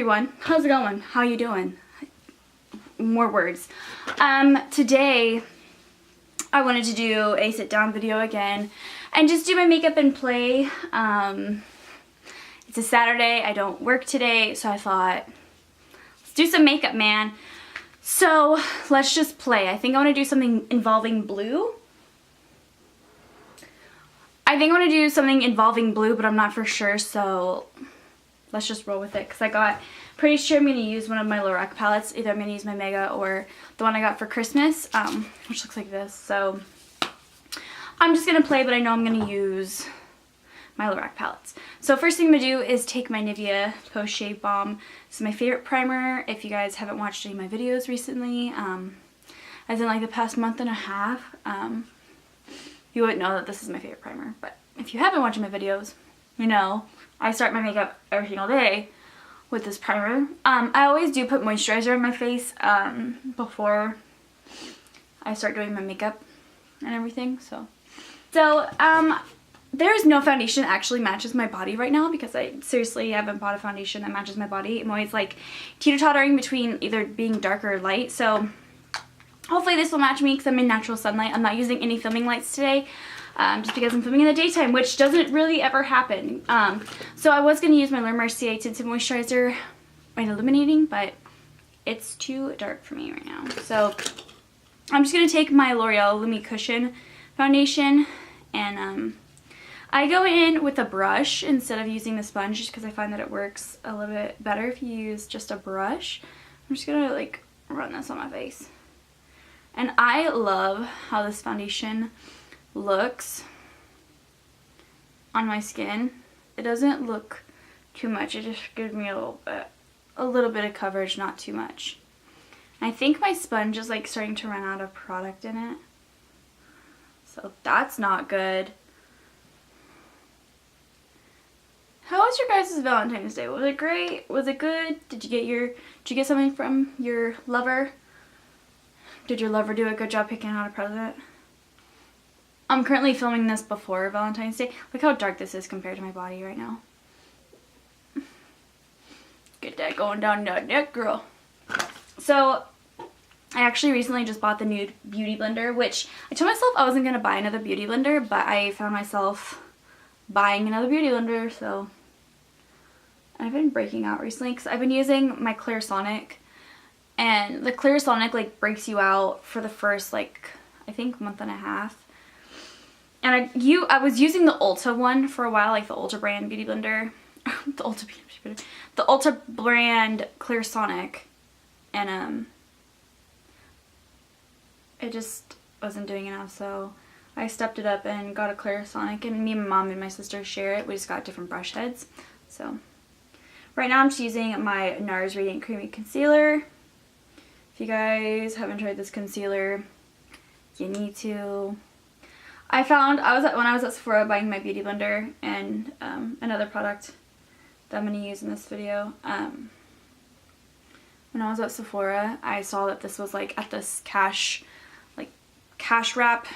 everyone, how's it going? How you doing? More words. Today I wanted to do a sit down video again and just do my makeup and play. It's a Saturday, I don't work today, so I thought, let's do some makeup, man. So let's just play. I think I want to do something involving blue. but I'm not for sure, so let's just roll with it, because pretty sure I'm going to use one of my Lorac palettes. Either I'm going to use my Mega or the one I got for Christmas, which looks like this. So I'm just going to play, but I know I'm going to use my Lorac palettes. So first thing I'm going to do is take my Nivea Post Shave Balm. This is my favorite primer. If you guys haven't watched any of my videos recently, as in like the past month and a half, you wouldn't know that this is my favorite primer. But if you haven't watched my videos, you know I start my makeup every single day with this primer. I always do put moisturizer on my face before I start doing my makeup and everything. So there's no foundation that actually matches my body right now, because I seriously haven't bought a foundation that matches my body. I'm always like teeter-tottering between either being dark or light. So hopefully this will match me, because I'm in natural sunlight. I'm not using any filming lights today. Just because I'm filming in the daytime, which doesn't really ever happen. So I was going to use my La Mercier Tinted Moisturizer and Illuminating, but it's too dark for me right now. So I'm just going to take my L'Oreal Lumi Cushion Foundation, and I go in with a brush instead of using the sponge, just because I find that it works a little bit better if you use just a brush. I'm just going to like run this on my face. And I love how this foundation looks on my skin. It doesn't look too much. It just gives me a little bit of coverage, not too much. I think my sponge is like starting to run out of product in it, so that's not good. How was your guys' Valentine's Day? Was it great? Was it good? Did you get something from your lover? Did your lover do a good job picking out a present? I'm currently filming this before Valentine's Day. Look how dark this is compared to my body right now. Get that going down that neck, girl. So I actually recently just bought the new beauty blender, which I told myself I wasn't going to buy another beauty blender, but I found myself buying another beauty blender. So I've been breaking out recently because I've been using my Clarisonic, and the Clarisonic like breaks you out for the first like I think month and a half. And I was using the Ulta one for a while, like the Ulta brand beauty blender, the Ulta brand Clarisonic, and it just wasn't doing enough, so I stepped it up and got a Clarisonic, and me and my mom and my sister share it. We just got different brush heads. So right now I'm just using my NARS Radiant Creamy Concealer. If you guys haven't tried this concealer, you need to. When I was at Sephora buying my beauty blender and another product that I'm going to use in this video. When I was at Sephora, I saw that this was like at this cash wrap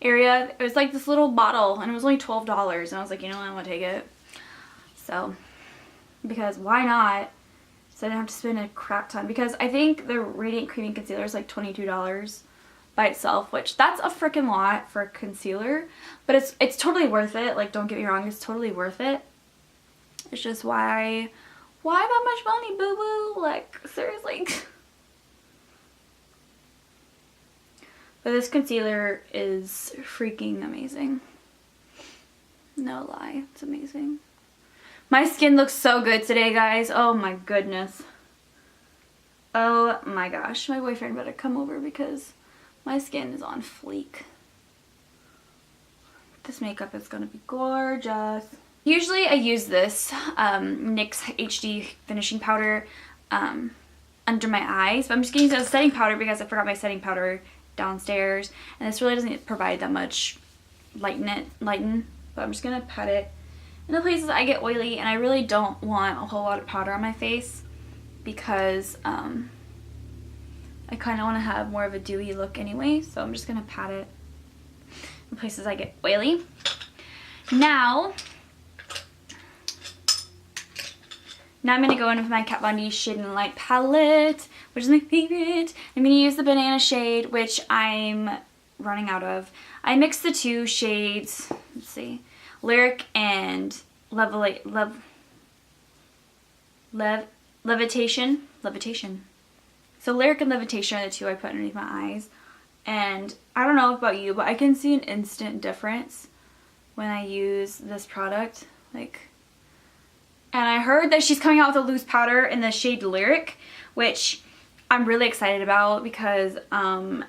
area. It was like this little bottle, and it was only $12, and I was like, you know what, I want to take it. So, because why not? So I didn't have to spend a crap ton, because I think the Radiant Creamy Concealer is like $22 by itself, which that's a freaking lot for a concealer, but it's totally worth it. Like, don't get me wrong, it's totally worth it. It's just why that much money, boo boo? Like, seriously. But this concealer is freaking amazing. No lie, it's amazing. My skin looks so good today, guys. Oh my goodness. Oh my gosh, my boyfriend better come over because my skin is on fleek. This makeup is going to be gorgeous. Usually I use this NYX HD finishing powder under my eyes, but I'm just going to use it as a setting powder because I forgot my setting powder downstairs, and this really doesn't provide that much lighten, but I'm just going to pat it in the places I get oily, and I really don't want a whole lot of powder on my face because I kind of want to have more of a dewy look anyway, so I'm just going to pat it in places I get oily. Now, Now I'm going to go in with my Kat Von D Shade and Light palette, which is my favorite. I'm going to use the banana shade, which I'm running out of. I mixed the two shades, let's see, Lyric and Levitation. So Lyric and Levitation are the two I put underneath my eyes. And I don't know about you, but I can see an instant difference when I use this product. And I heard that she's coming out with a loose powder in the shade Lyric, which I'm really excited about because,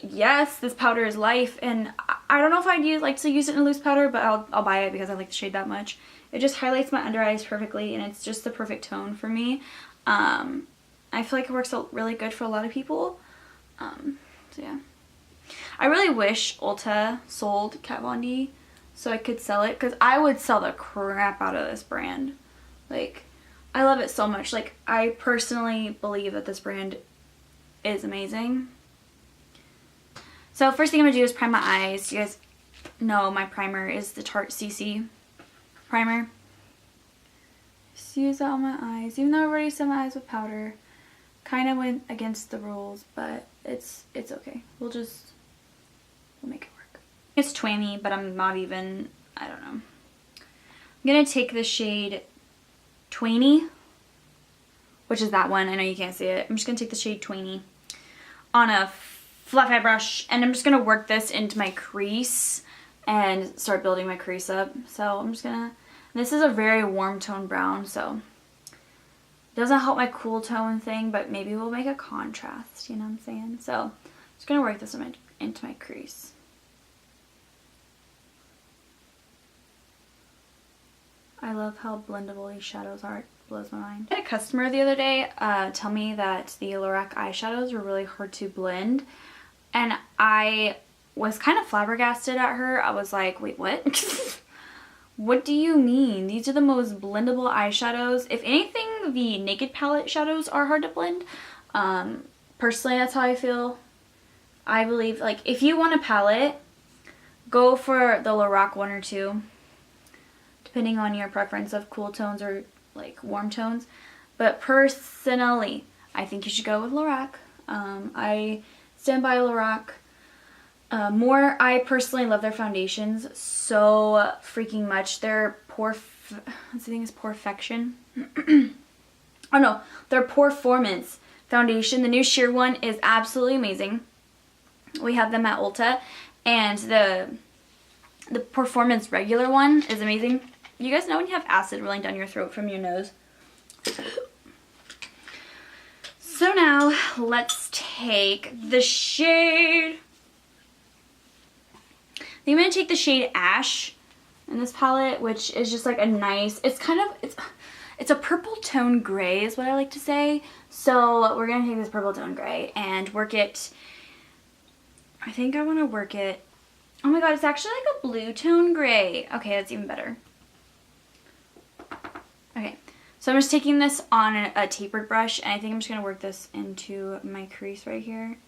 yes, this powder is life. And I don't know if I'd like to use it in a loose powder, but I'll buy it because I like the shade that much. It just highlights my under eyes perfectly, and it's just the perfect tone for me. I feel like it works out really good for a lot of people. So yeah. I really wish Ulta sold Kat Von D so I could sell it, because I would sell the crap out of this brand. I love it so much. I personally believe that this brand is amazing. So first thing I'm going to do is prime my eyes. You guys know my primer is the Tarte CC primer. Just use that on my eyes. Even though I've already set my eyes with powder. Kind of went against the rules, but it's okay. We'll make it work. It's twammy, but I'm not even, I don't know. I'm going to take the shade Twanny, which is that one. I know you can't see it. I'm just going to take the shade Twanny on a fluffy brush, and I'm just going to work this into my crease and start building my crease up. So I'm just going to, this is a very warm tone brown, so it doesn't help my cool tone thing, but maybe we'll make a contrast, you know what I'm saying? So I'm just going to work this into my crease. I love how blendable these shadows are. It blows my mind. I had a customer the other day tell me that the Lorac eyeshadows were really hard to blend, and I was kind of flabbergasted at her. I was like, wait, what? What do you mean? These are the most blendable eyeshadows. If anything, the Naked palette shadows are hard to blend. Personally, that's how I feel. I believe, if you want a palette, go for the Lorac one or two, depending on your preference of cool tones or warm tones. But personally, I think you should go with Lorac. I stand by Lorac. I personally love their foundations so freaking much. Their Perfection. Oh no, their Performance foundation. The new sheer one is absolutely amazing. We have them at Ulta, and the Performance regular one is amazing. You guys know when you have acid rolling down your throat from your nose? So now let's take the shade. I'm going to take the shade Ash in this palette, which is just a nice, it's a purple tone gray is what I like to say. So we're going to take this purple tone gray and work it. I think I want to work it. Oh my god, it's actually a blue tone gray. Okay, that's even better. Okay, so I'm just taking this on a tapered brush, and I think I'm just going to work this into my crease right here.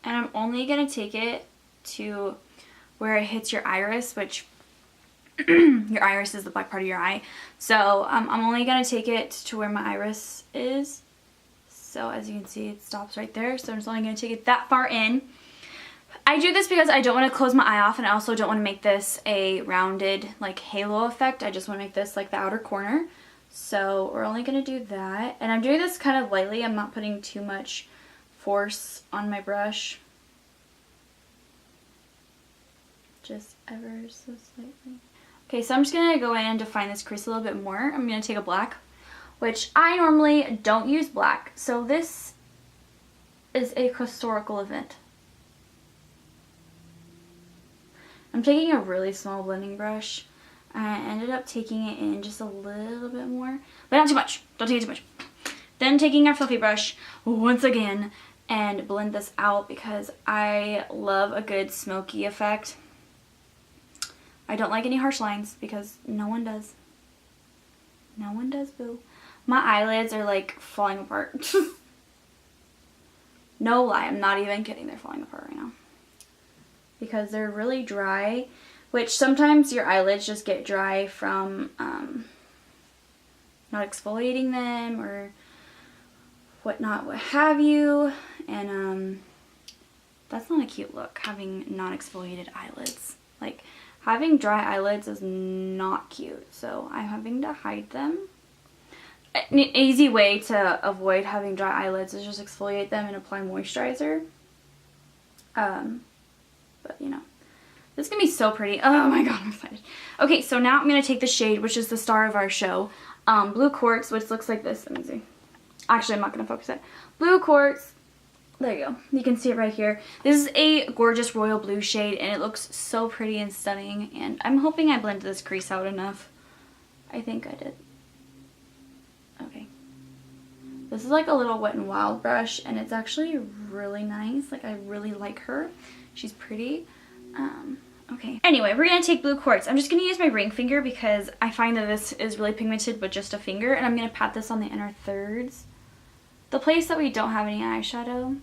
And I'm only going to take it to where it hits your iris, which your iris is the black part of your eye. So I'm only going to take it to where my iris is. So as you can see, it stops right there. So I'm just only going to take it that far in. I do this because I don't want to close my eye off, and I also don't want to make this a rounded halo effect. I just want to make this the outer corner. So we're only going to do that. And I'm doing this kind of lightly. I'm not putting too much force on my brush. Just ever so slightly. Okay, so I'm just going to go in and define this crease a little bit more. I'm going to take a black, which I normally don't use black. So this is a historical event. I'm taking a really small blending brush. I ended up taking it in just a little bit more, but not too much. Don't take it too much. Then taking our fluffy brush once again and blend this out because I love a good smoky effect. I don't like any harsh lines because no one does. No one does, boo. My eyelids are falling apart. No lie, I'm not even kidding. They're falling apart right now. because they're really dry, which sometimes your eyelids just get dry from not exfoliating them or whatnot, what have you. And that's not a cute look, having non-exfoliated eyelids. Like, having dry eyelids is not cute, so I'm having to hide them. An easy way to avoid having dry eyelids is just exfoliate them and apply moisturizer. But you know, this is gonna be so pretty. Oh my god, I'm excited. Okay, so now I'm gonna take the shade, which is the star of our show, Blue Quartz, which looks like this. Let me see. Actually, I'm not gonna focus it. Blue Quartz. There you go. You can see it right here. This is a gorgeous royal blue shade, and it looks so pretty and stunning. And I'm hoping I blended this crease out enough. I think I did. Okay. This is like a little Wet n Wild brush, and it's actually really nice. Like, I really like her. She's pretty. Okay. Anyway, we're going to take Blue Quartz. I'm just going to use my ring finger because I find that this is really pigmented with just a finger, and I'm going to pat this on the inner thirds. The place that we don't have any eyeshadow.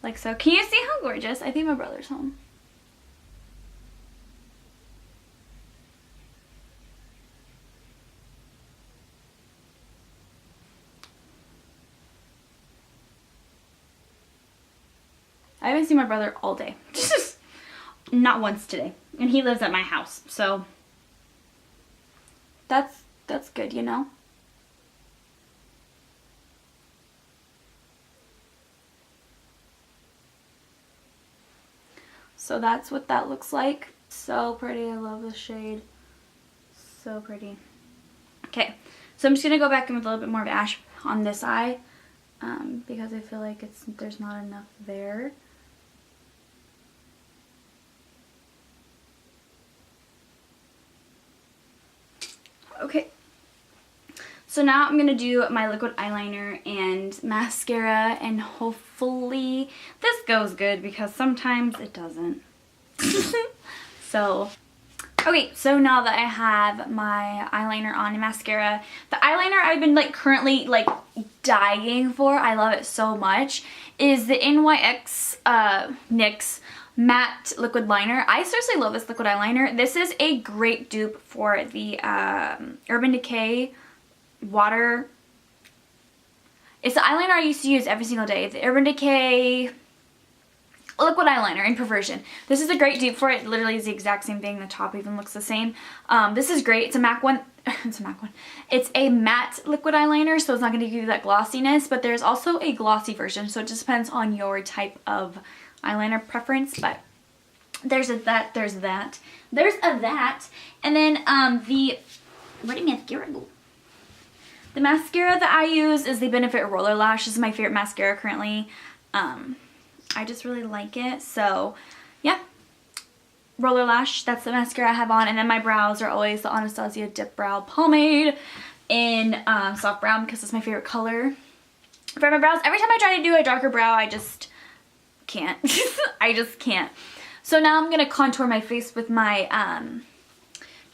Like so. Can you see how gorgeous? I think my brother's home. I haven't seen my brother all day. Not once today. And he lives at my house. So that's good, you know? So that's what that looks like. So pretty. I love this shade. So pretty. Okay. So I'm just going to go back in with a little bit more of ash on this eye. Because I feel like there's not enough there. Okay. So now I'm going to do my liquid eyeliner and mascara, and hopefully this goes good because sometimes it doesn't. So, okay, so now that I have my eyeliner on and mascara, the eyeliner I've been like currently like dying for, I love it so much, is the NYX matte liquid liner. I seriously love this liquid eyeliner. This is a great dupe for the Urban Decay water. It's the eyeliner I used to use every single day. The Urban Decay liquid eyeliner in Perversion. This is a great dupe for it. It literally is the exact same thing. The top even looks the same. This is great. It's a MAC one. It's a MAC one. It's a matte liquid eyeliner, so it's not going to give you that glossiness, but there's also a glossy version, so it just depends on your type of eyeliner preference. But there's a that. And then where did mascara go? The mascara that I use is the Benefit Roller Lash. This is my favorite mascara currently. I just really like it. So, yeah. Roller Lash, that's the mascara I have on. And then my brows are always the Anastasia Dip Brow Pomade in soft brown because it's my favorite color for my brows. Every time I try to do a darker brow, I just can't. I just can't. So now I'm going to contour my face with my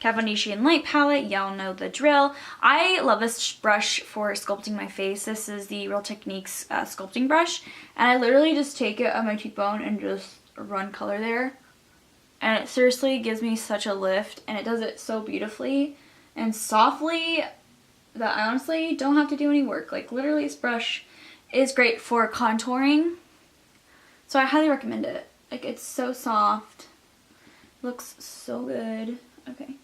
Kat Von D Light palette. Y'all know the drill. I love this brush for sculpting my face. This is the Real Techniques sculpting brush. And I literally just take it on my cheekbone and just run color there. And it seriously gives me such a lift. And it does it so beautifully and softly that I honestly don't have to do any work. Like, literally, this brush is great for contouring. So I highly recommend it. Like, it's so soft. Looks so good. Okay.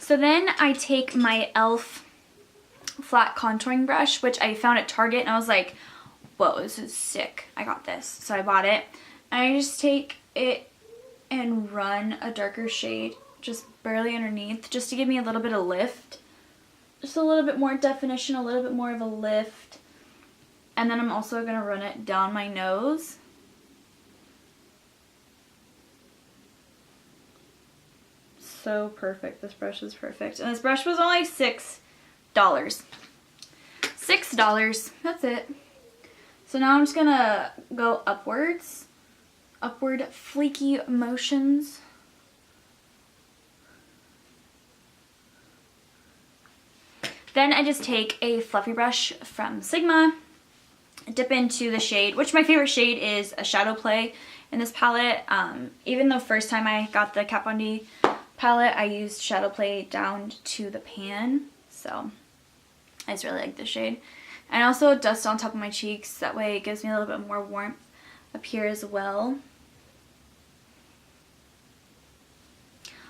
So then I take my e.l.f. flat contouring brush, which I found at Target, and I was like, whoa, this is sick. I got this. So I bought it. And I just take it and run a darker shade just barely underneath, just to give me a little bit of lift. Just a little bit more definition, a little bit more of a lift. And then I'm also going to run it down my nose. So perfect. This brush is perfect. And this brush was only $6. $6. That's it. So now I'm just gonna go upwards. Upward flaky motions. Then I just take a fluffy brush from Sigma, dip into the shade, which my favorite shade is a Shadow Play in this palette. Even the first time I got the Kat Von D palette, I used Shadow Play down to the pan. So I just really like this shade. And also dust on top of my cheeks. That way it gives me a little bit more warmth up here as well.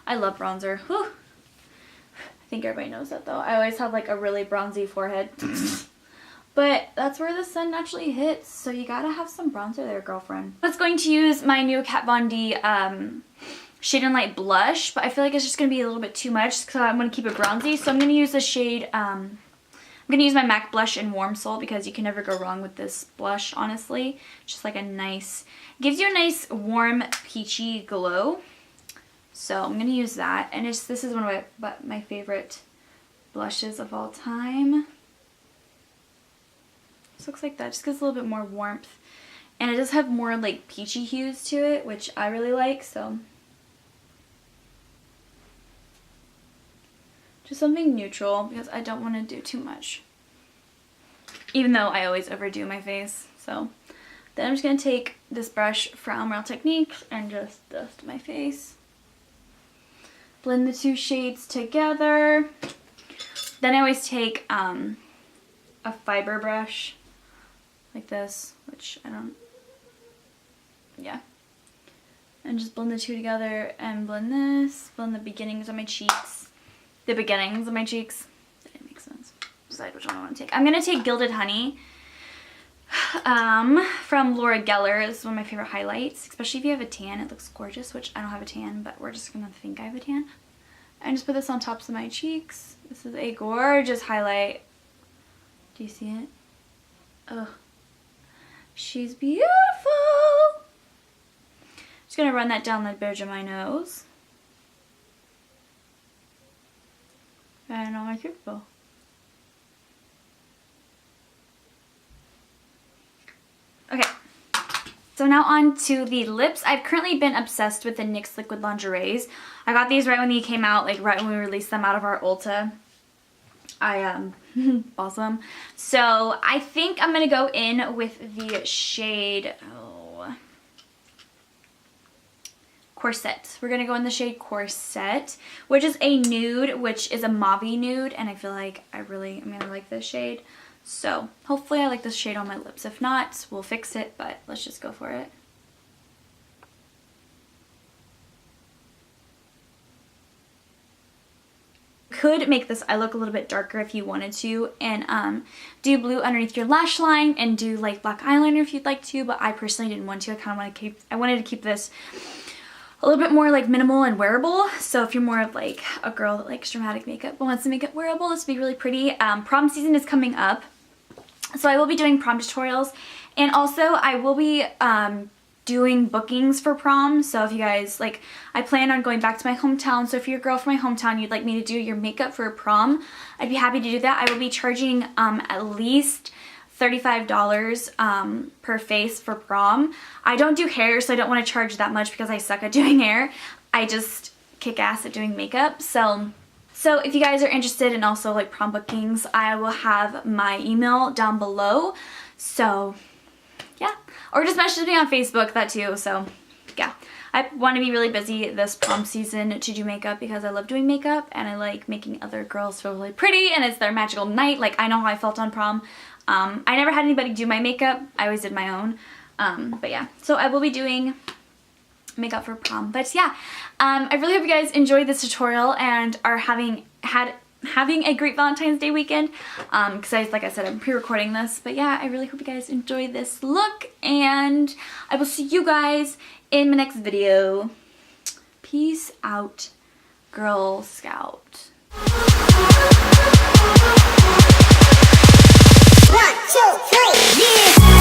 I love bronzer. Whew. I think everybody knows that though. I always have like a really bronzy forehead. But that's where the sun naturally hits, so you gotta have some bronzer there, girlfriend. I was going to use my new Kat Von D Shade and Light blush, but I feel like it's just gonna be a little bit too much, so I'm gonna keep it bronzy. So I'm gonna use the shade, I'm gonna use my MAC blush in Warm Soul because you can never go wrong with this blush, honestly. Just like a nice, gives you a nice warm peachy glow. So I'm gonna use that, and this is one of my favorite blushes of all time. This looks like that, just gives a little bit more warmth, and it does have more like peachy hues to it, which I really like. So just something neutral because I don't want to do too much, even though I always overdo my face. So then I'm just gonna take this brush from Real Techniques and just dust my face. Blend the two shades together. Then I always take a fiber brush like this, which I don't, yeah. And just blend the two together and blend this, blend the beginnings of my cheeks. The beginnings of my cheeks. That didn't make sense. Decide which one I want to take. I'm going to take Gilded Honey from Laura Geller. This is one of my favorite highlights, especially if you have a tan. It looks gorgeous, which I don't have a tan, but we're just going to think I have a tan. And just put this on tops of my cheeks. This is a gorgeous highlight. Do you see it? Oh, she's beautiful. Just gonna run that down the bridge of my nose. And on my cheekbone. Okay, so now on to the lips. I've currently been obsessed with the NYX Liquid Lingeries. I got these right when they came out, like right when we released them out of our Ulta. I awesome. So I think I'm gonna go in with the shade Corset. We're gonna go in the shade Corset, which is a nude, which is a mauve-y nude, and I feel like I'm gonna like this shade. So hopefully I like this shade on my lips. If not, we'll fix it, but let's just go for it. Could make this eye look a little bit darker if you wanted to, and do blue underneath your lash line and do like black eyeliner if you'd like to, but I personally didn't want to. I wanted to keep this a little bit more like minimal and wearable. So if you're more of like a girl that likes dramatic makeup but wants to make it wearable, this would be really pretty. Prom season is coming up, so I will be doing prom tutorials, and also I will be doing bookings for prom. So if you guys like, I plan on going back to my hometown, so if you're a girl from my hometown, you'd like me to do your makeup for prom, I'd be happy to do that. I will be charging at least $35 per face for prom. I don't do hair, so I don't want to charge that much because I suck at doing hair. I just kick ass at doing makeup. So if you guys are interested in also like prom bookings, I will have my email down below. So yeah, or just message me on Facebook, that too. So yeah, I want to be really busy this prom season to do makeup because I love doing makeup and I like making other girls feel really pretty, and it's their magical night. Like, I know how I felt on prom. I never had anybody do my makeup. I always did my own. But yeah, so I will be doing makeup for prom. But yeah, I really hope you guys enjoyed this tutorial and are having a great Valentine's Day weekend, because like I said, I'm pre-recording this. But yeah, I really hope you guys enjoy this look, and I will see you guys in my next video. Peace out, Girl Scout. 1, 2, 3, yeah!